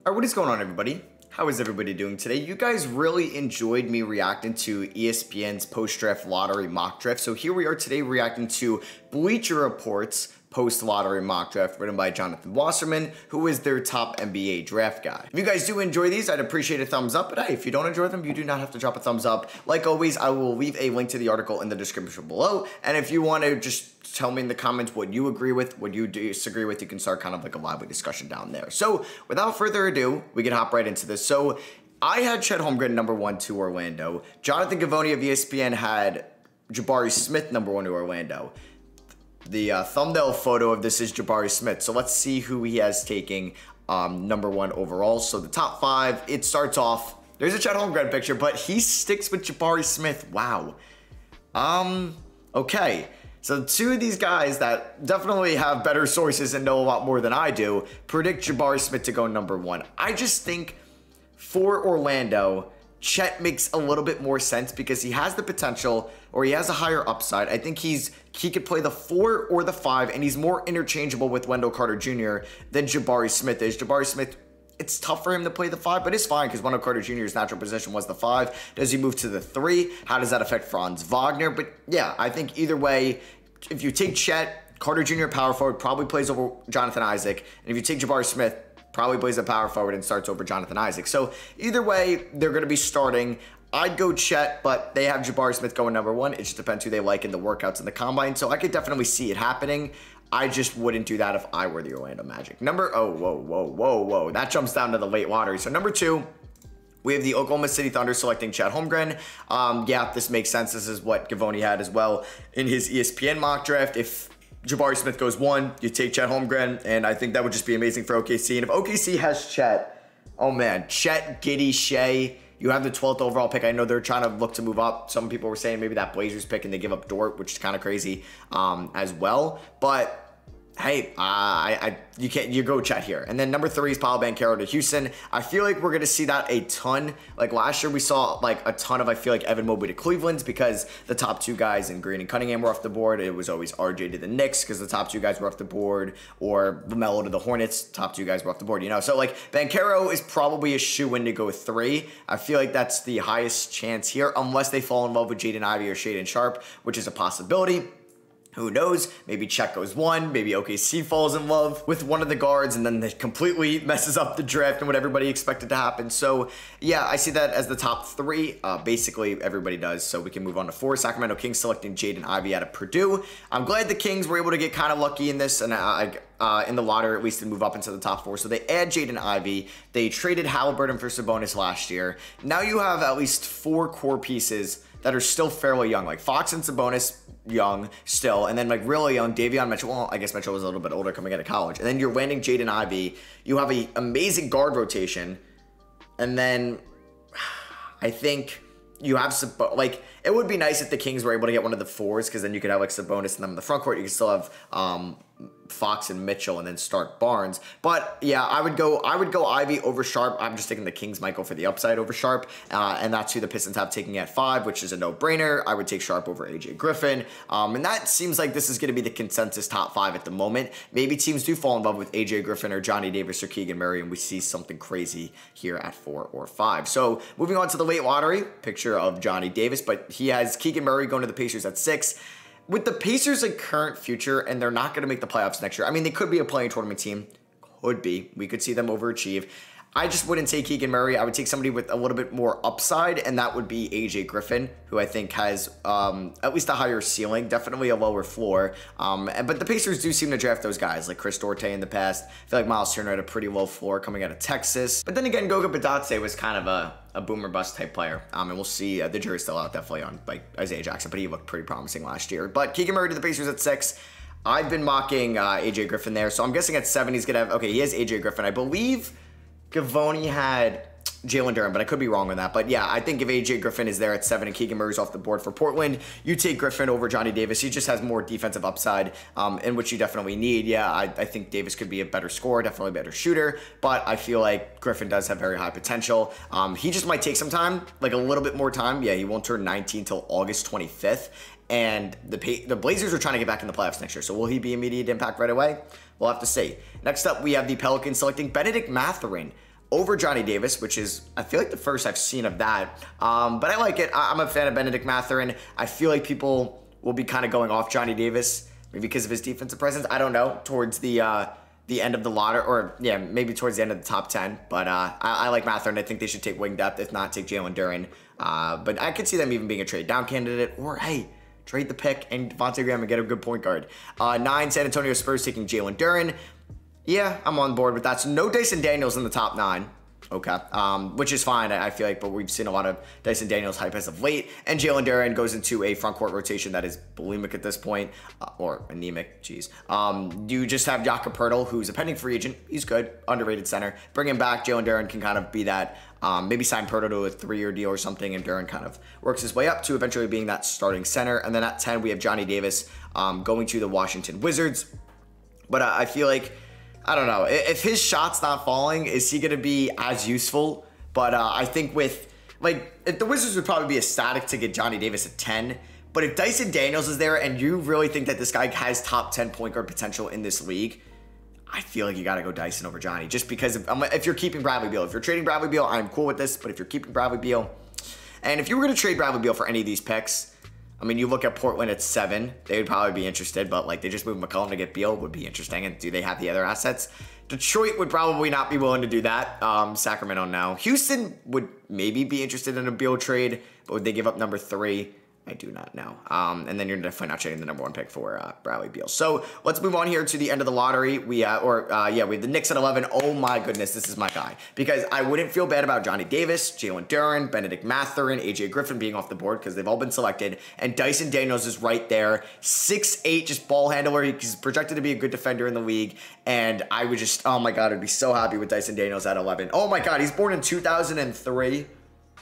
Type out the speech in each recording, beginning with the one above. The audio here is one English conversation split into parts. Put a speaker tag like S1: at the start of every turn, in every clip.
S1: Alright, what is going on, everybody? How is everybody doing today? You guys really enjoyed me reacting to ESPN's post-draft lottery mock draft. So here we are today reacting to Bleacher Report's post-lottery mock draft written by Jonathan Wasserman, who is their top NBA draft guy. If you guys do enjoy these, I'd appreciate a thumbs up. But hey, if you don't enjoy them, you do not have to drop a thumbs up. Like always, I will leave a link to the article in the description below. And if you want to just tell me in the comments what you agree with, what you disagree with, you can start kind of like a lively discussion down there. So without further ado, we can hop right into this. So I had Chet Holmgren #1 to Orlando. Jonathan Givony of ESPN had Jabari Smith #1 to Orlando. The thumbnail photo of this is Jabari Smith. So let's see who he has taking #1 overall. So the top 5, it starts off, there's a Chet Holmgren picture, but he sticks with Jabari Smith. Wow. Okay. So two of these guys that definitely have better sources and know a lot more than I do predict Jabari Smith to go #1. I just think for Orlando, Chet makes a little bit more sense because he has the potential, or he has a higher upside. I think he could play the 4 or the 5, and he's more interchangeable with Wendell Carter Jr. than Jabari Smith is. Jabari Smith, it's tough for him to play the 5, but it's fine because Wendell Carter Jr.'s natural position was the 5. Does he move to the 3? How does that affect Franz Wagner? But yeah, I think either way, if you take Chet, Carter Jr. power forward, probably plays over Jonathan Isaac. And if you take Jabari Smith, probably plays a power forward and starts over Jonathan Isaac. So either way, they're going to be starting. I'd go Chet, but they have Jabari Smith going #1. It just depends who they like in the workouts and the combine. So I could definitely see it happening. I just wouldn't do that if I were the Orlando Magic. Whoa. That jumps down to the late lottery. So #2. We have the Oklahoma City Thunder selecting Chet Holmgren. Yeah, this makes sense. This is what Givony had as well in his ESPN mock draft. If Jabari Smith goes 1, you take Chet Holmgren, and I think that would just be amazing for OKC. And if OKC has Chet, oh man, Chet, Giddey, Shea, you have the 12th overall pick. I know they're trying to look to move up. Some people were saying maybe that Blazers pick and they give up Dort, which is kind of crazy as well. But hey, you go Chet here. And then #3 is Paolo Banchero to Houston. I feel like we're going to see that a ton. Like last year, we saw like a ton of, I feel like, Evan Mobley to Cleveland's because the top 2 guys in Green and Cunningham were off the board. It was always RJ to the Knicks because the top 2 guys were off the board, or LaMelo to the Hornets, top 2 guys were off the board, you know? So like Banchero is probably a shoe-in to go 3. I feel like that's the highest chance here, unless they fall in love with Jaden Ivey or Shaedon Sharpe, which is a possibility. Who knows? Maybe Chet goes 1. Maybe OKC falls in love with one of the guards and then it completely messes up the draft and what everybody expected to happen. So yeah, I see that as the top 3. Basically, everybody does. So we can move on to 4. Sacramento Kings selecting Jaden Ivey out of Purdue. I'm glad the Kings were able to get kind of lucky in this and in the lottery, at least, to move up into the top 4. So they add Jaden Ivey. They traded Halliburton for Sabonis last year. Now you have at least 4 core pieces that are still fairly young, like Fox and Sabonis, young still, and then like really young Davion Mitchell. Well, I guess Mitchell was a little bit older coming out of college, and then you're landing Jaden Ivey. You have an amazing guard rotation, and then I think you have like, it would be nice if the Kings were able to get one of the 4s, because then you could have like Sabonis and them in the front court. You could still have Fox and Mitchell and then start Barnes. But yeah, I would go Ivy over Sharpe. I'm just thinking the Kings might go for the upside over Sharpe, and that's who the Pistons have taking at 5, which is a no-brainer. I would take Sharpe over AJ Griffin, and that seems like this is going to be the consensus top 5 at the moment. Maybe teams do fall in love with AJ Griffin or Johnny Davis or Keegan Murray, and we see something crazy here at 4 or 5. So moving on to the late lottery, picture of Johnny Davis, but he has Keegan Murray going to the Pacers at 6. With the Pacers' like current future, and they're not going to make the playoffs next year. I mean, they could be a playing tournament team. Could be. We could see them overachieve. I just wouldn't take Keegan Murray. I would take somebody with a little bit more upside, and that would be AJ Griffin, who I think has at least a higher ceiling, definitely a lower floor. But the Pacers do seem to draft those guys, like Chris Duarte in the past. I feel like Miles Turner had a pretty low floor coming out of Texas. But then again, Goga Bitadze was kind of a boomer bust type player. And we'll see. The jury's still out definitely on like Isaiah Jackson, but he looked pretty promising last year. But Keegan Murray to the Pacers at 6. I've been mocking AJ Griffin there, so I'm guessing at 7 he's going to have, okay, he has AJ Griffin. I believe Givony had Jalen Durham, but I could be wrong on that. But yeah, I think if AJ Griffin is there at 7 and Keegan Murray's off the board for Portland, you take Griffin over Johnny Davis. He just has more defensive upside, in which you definitely need. Yeah, I think Davis could be a better scorer, definitely a better shooter, but I feel like Griffin does have very high potential. He just might take some time, like a little bit more time. Yeah, he won't turn 19 until August 25th. And the Blazers are trying to get back in the playoffs next year. So will he be immediate impact right away? We'll have to see. Next up, we have the Pelicans selecting Benedict Mathurin over Johnny Davis, which is, I feel like the first I've seen of that. But I like it. I'm a fan of Benedict Mathurin. I feel like people will be kind of going off Johnny Davis, maybe because of his defensive presence. I don't know, towards the end of the lottery, or yeah, maybe towards the end of the top 10. But I like Mathurin. I think they should take wing depth, if not take Jalen Duren. But I could see them even being a trade down candidate, or hey, trade the pick and Devontae Graham and get a good point guard. 9, San Antonio Spurs taking Jalen Duren. Yeah, I'm on board with that. So no Dyson Daniels in the top 9. Okay, which is fine, I feel like, but we've seen a lot of Dyson Daniels hype as of late, and Jalen Duren goes into a front court rotation that is bulimic at this point, or anemic, jeez. You just have Jakob Poeltl, who's a pending free agent. He's good, underrated center. Bring him back, Jalen Duren can kind of be that, maybe sign Poeltl to a 3-year deal or something, and Duren kind of works his way up to eventually being that starting center. And then at 10, we have Johnny Davis going to the Washington Wizards. But I feel like, I don't know, if his shot's not falling, is he going to be as useful? But I think with, like, if the Wizards would probably be ecstatic to get Johnny Davis at 10. But if Dyson Daniels is there and you really think that this guy has top 10 point guard potential in this league, I feel like you got to go Dyson over Johnny. Just because if you're keeping Bradley Beal. If you're trading Bradley Beal, I'm cool with this. But if you're keeping Bradley Beal, and if you were going to trade Bradley Beal for any of these picks, I mean, you look at Portland at 7, they would probably be interested, but like they just moved McCollum to get Beal, would be interesting. And do they have the other assets? Detroit would probably not be willing to do that. Sacramento, no. Houston would maybe be interested in a Beal trade, but would they give up number 3? I do not know. And then you're definitely not trading the number 1 pick for Bradley Beal. So let's move on here to the end of the lottery. We have the Knicks at 11. Oh my goodness, this is my guy. Because I wouldn't feel bad about Johnny Davis, Jalen Duren, Benedict Mathurin, AJ Griffin being off the board because they've all been selected. And Dyson Daniels is right there. 6'8", just ball handler. He's projected to be a good defender in the league. And I would just, oh my God, I'd be so happy with Dyson Daniels at 11. Oh my God, he's born in 2003.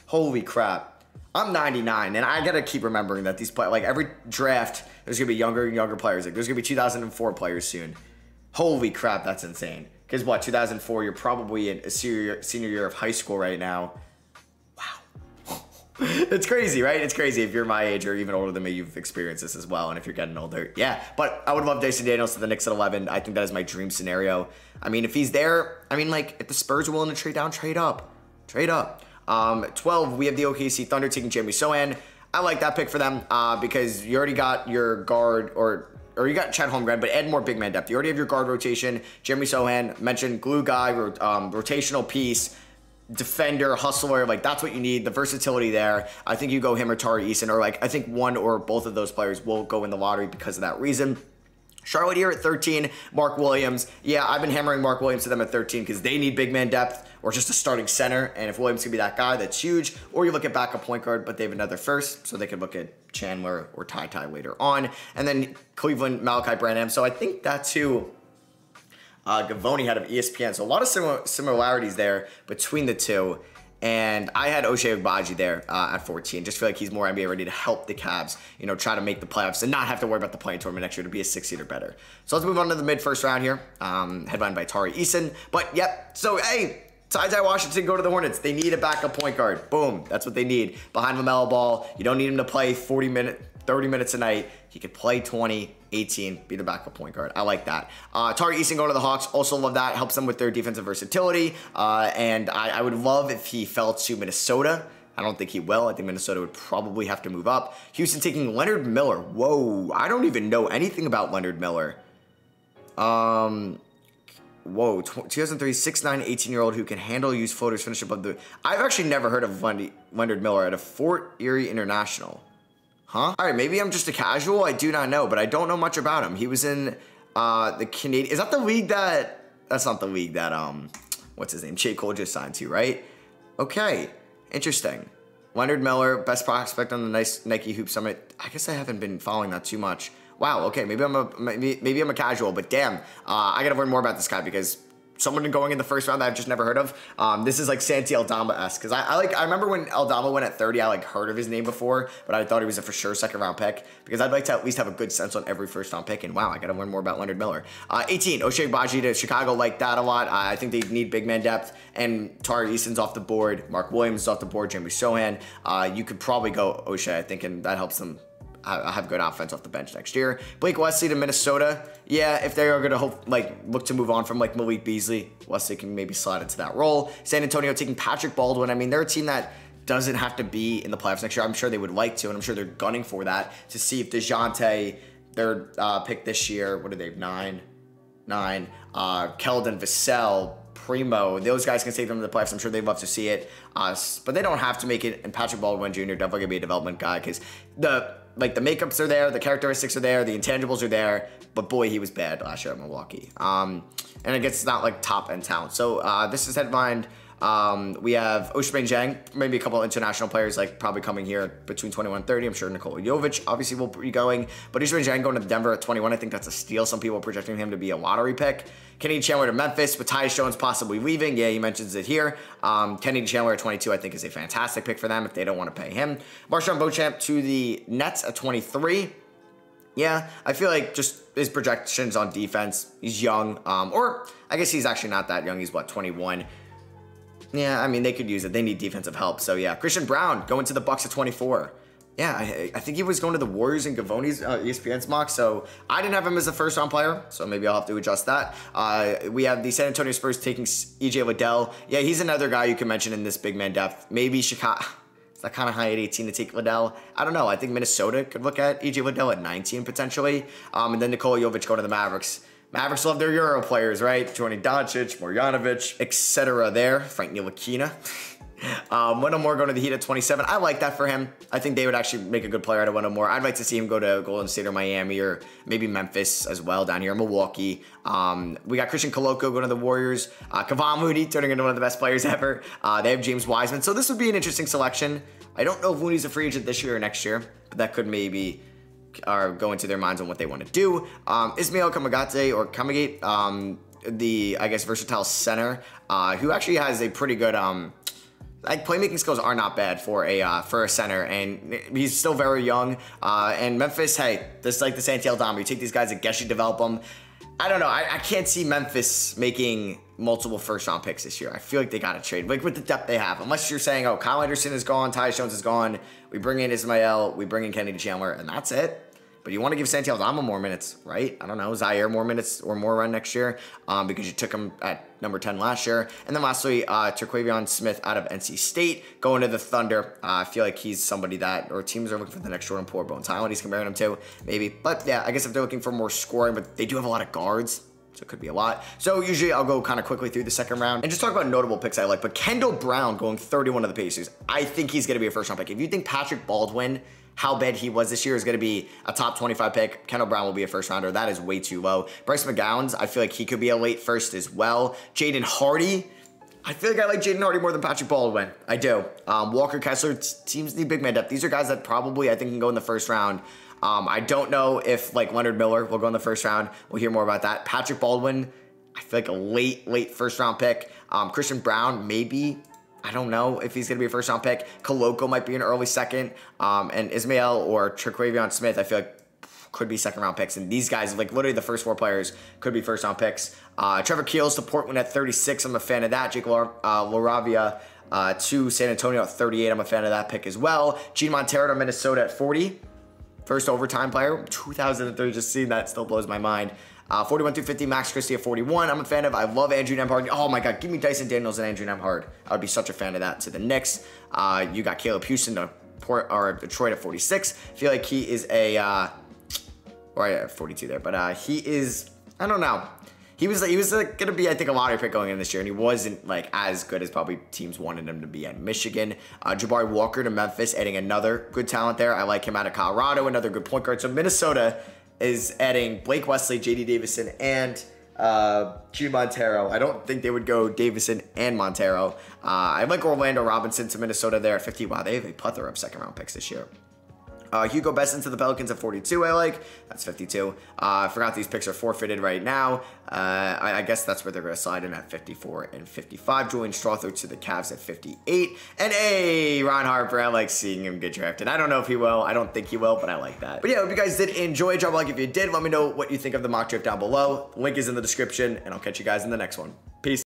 S1: Holy crap. I'm 99, and I gotta keep remembering that these players, like every draft, there's gonna be younger and younger players. Like there's gonna be 2004 players soon. Holy crap, that's insane. Because what, 2004, you're probably in a senior year of high school right now. Wow. It's crazy, right? It's crazy if you're my age or even older than me, you've experienced this as well. And if you're getting older, yeah. But I would love Dyson Daniels to the Knicks at 11. I think that is my dream scenario. I mean, if he's there, I mean, like, if the Spurs are willing to trade down, trade up. Trade up. 12, we have the OKC Thunder taking Jeremy Sohan. I like that pick for them because you already got your guard, or you got Chad Holmgren, but add more big man depth. You already have your guard rotation. Jeremy Sohan, mentioned glue guy, rotational piece, defender, hustler. Like, that's what you need, the versatility there. I think you go him or Tari Eason, or like, I think one or both of those players will go in the lottery because of that reason. Charlotte here at 13, Mark Williams. Yeah, I've been hammering Mark Williams to them at 13 because they need big man depth or just a starting center. And if Williams can be that guy, that's huge. Or you look at backup point guard, but they have another first, so they could look at Chandler or Ty later on. And then Cleveland, Malachi Branham. So I think that's who Gavoni had of ESPN. So a lot of similarities there between the two. And I had Ochai Agbaji there at 14. Just feel like he's more NBA ready to help the Cavs, you know, try to make the playoffs and not have to worry about the play-in tournament next year to be a 6 seed or better. So let's move on to the mid-first round here, headlined by Tari Eason. But, yep, so, hey, Ty Washington, go to the Hornets. They need a backup point guard. Boom, that's what they need. Behind LaMelo Ball, you don't need him to play 30 minutes a night. He could play 20, 18, be the backup point guard. I like that. Tari Eason going to the Hawks, also love that. Helps them with their defensive versatility. And I would love if he fell to Minnesota. I don't think he will. I think Minnesota would probably have to move up. Houston taking Leonard Miller. Whoa, I don't even know anything about Leonard Miller. Whoa, 2003, 6'9", 18-year-old who can handle, use floaters, finish above the... I've actually never heard of Leonard Miller at a Fort Erie International. Huh? All right, maybe I'm just a casual. I do not know, but I don't know much about him. He was in the Canadian... Is that the league that... That's not the league that, what's his name? J. Cole just signed to, right? Okay, interesting. Leonard Miller, best prospect on the nice Nike Hoop Summit. I guess I haven't been following that too much. Wow, okay, maybe I'm a casual, but damn, I gotta learn more about this guy because someone going in the first round that I've just never heard of. This is like Santi Aldama-esque, because I remember when Aldama went at 30, I like heard of his name before, but I thought he was a for sure second round pick, because I'd like to at least have a good sense on every first round pick, and wow, I gotta learn more about Leonard Miller. 18, Ochai Agbaji to Chicago, like that a lot. I think they need big man depth, and Tari Eason's off the board, Mark Williams is off the board, Jeremy Sohan. You could probably go Ochai, I think, and that helps them have good offense off the bench next year. Blake Wesley to Minnesota. Yeah, if they are going to look to move on from like Malik Beasley, Wesley can maybe slide into that role. San Antonio taking Patrick Baldwin. I mean, they're a team that doesn't have to be in the playoffs next year. I'm sure they would like to, and I'm sure they're gunning for that to see if DeJounte, their pick this year, what are they, 9, Keldon, Vassell, Primo, those guys can take them to the playoffs. I'm sure they'd love to see it, but they don't have to make it. And Patrick Baldwin Jr. definitely gonna be a development guy because the makeups are there, the characteristics are there, the intangibles are there. But boy, he was bad last year at Milwaukee. And I guess it's not like top end talent. So this is headlined. We have Ousmane Dieng, maybe a couple of international players like probably coming here between 21 and 30. I'm sure Nikola Jovic obviously will be going, but Ousmane Dieng going to Denver at 21. I think that's a steal. Some people are projecting him to be a lottery pick. Kenny Chandler to Memphis with Tyus Jones possibly leaving. Yeah, he mentions it here. Kenny Chandler at 22 I think is a fantastic pick for them if they don't want to pay him. Marshawn Beauchamp to the Nets at 23. Yeah, I feel like just his projections on defense, he's young, or I guess he's actually not that young. He's what, 21? Yeah, I mean, they could use it. They need defensive help. So, yeah, Christian Brown going to the Bucks at 24. Yeah, I think he was going to the Warriors in Gavoni's ESPN's mock. So, I didn't have him as a first-round player. So, maybe I'll have to adjust that. We have the San Antonio Spurs taking E.J. Liddell. Yeah, he's another guy you can mention in this big man depth. Maybe Chicago. Is that kind of high at 18 to take Liddell? I don't know. I think Minnesota could look at E.J. Liddell at 19 potentially. And then Nikola Jovic going to the Mavericks. Mavericks love their Euro players, right? Jordan Doncic, Marjanovic, etc. there. Frank Ntilikina. Wendell Moore going to the Heat at 27. I like that for him. I think they would actually make a good player out of Wendell Moore. I'd like to see him go to Golden State or Miami or maybe Memphis as well down here in Milwaukee. We got Christian Koloko going to the Warriors. Kevon Mooney turning into one of the best players ever. They have James Wiseman. So this would be an interesting selection. I don't know if Mooney's a free agent this year or next year, but that could maybe go into their minds on what they want to do. Ismail Kamagate, the, I guess, versatile center, who actually has a pretty good, like, playmaking skills are not bad for a center, and he's still very young. And Memphis, hey, this is like the Santi Aldama. You take these guys, I guess you develop them. I don't know. I can't see Memphis making multiple first-round picks this year. I feel like they got to trade, like with the depth they have. Unless you're saying, oh, Kyle Anderson is gone, Tyus Jones is gone, we bring in Ismael, we bring in Kenny Chandler, and that's it. But you want to give Santi Aldama more minutes, right? I don't know, Zaire more minutes or more run next year because you took him at number 10 last year. And then lastly, Quebeon Smith out of NC State going to the Thunder. I feel like he's somebody that, or teams are looking for the next Jordan Poole, Bones Highland he's comparing him to, maybe. But yeah, I guess if they're looking for more scoring, but they do have a lot of guards, so it could be a lot. So usually I'll go kind of quickly through the second round and just talk about notable picks I like. But Kendall Brown going 31 of the Pacers, I think he's going to be a first-round pick. If you think Patrick Baldwin, how bad he was this year, is going to be a top 25 pick, Kendall Brown will be a first rounder. That is way too low. Bryce McGowan's, I feel like he could be a late first as well. Jaden Hardy, I feel like I like Jaden Hardy more than Patrick Baldwin. I do. Walker Kessler, teams need big man depth. These are guys that probably I think can go in the first round. I don't know if like Leonard Miller will go in the first round. We'll hear more about that. Patrick Baldwin, I feel like a late first round pick. Christian Brown, maybe. I don't know if he's going to be a first-round pick. Koloko might be an early second. And Ismael or Quebeon Smith, I feel like could be second-round picks. And these guys, like literally the first four players, could be first-round picks. Trevor Keels to Portland at 36. I'm a fan of that. Jake Laravia to San Antonio at 38. I'm a fan of that pick as well. Gene Montero to Minnesota at 40. First overtime player. 2003, just seeing that still blows my mind. 41 through 50, Max Christie at 41. I'm a fan of. I love Andrew Nembhard. Oh my God, give me Dyson Daniels and Andrew Nembhard. I would be such a fan of that. To the Knicks, you got Caleb Houston to Detroit at 46. I feel like he is a, or I have 42 there, but he is. I don't know. He was like, gonna be, I think, a lottery pick going in this year, and he wasn't like as good as probably teams wanted him to be at Michigan. Jabari Walker to Memphis, adding another good talent there. I like him out of Colorado, another good point guard. So Minnesota is adding Blake Wesley, J.D. Davison, and Gene Montero. I don't think they would go Davison and Montero. I like Orlando Robinson to Minnesota there at 50. Wow, they have a plethora of second-round picks this year. Hugo Besson to the Pelicans at 42, I like. That's 52. I forgot these picks are forfeited right now. I guess that's where they're going to slide in at 54 and 55. Julian Strawther to the Cavs at 58. And hey, Ron Harper, I like seeing him get drafted. I don't know if he will. I don't think he will, but I like that. But yeah, I hope you guys did enjoy. Drop a like if you did. Let me know what you think of the mock draft down below. The link is in the description, and I'll catch you guys in the next one. Peace.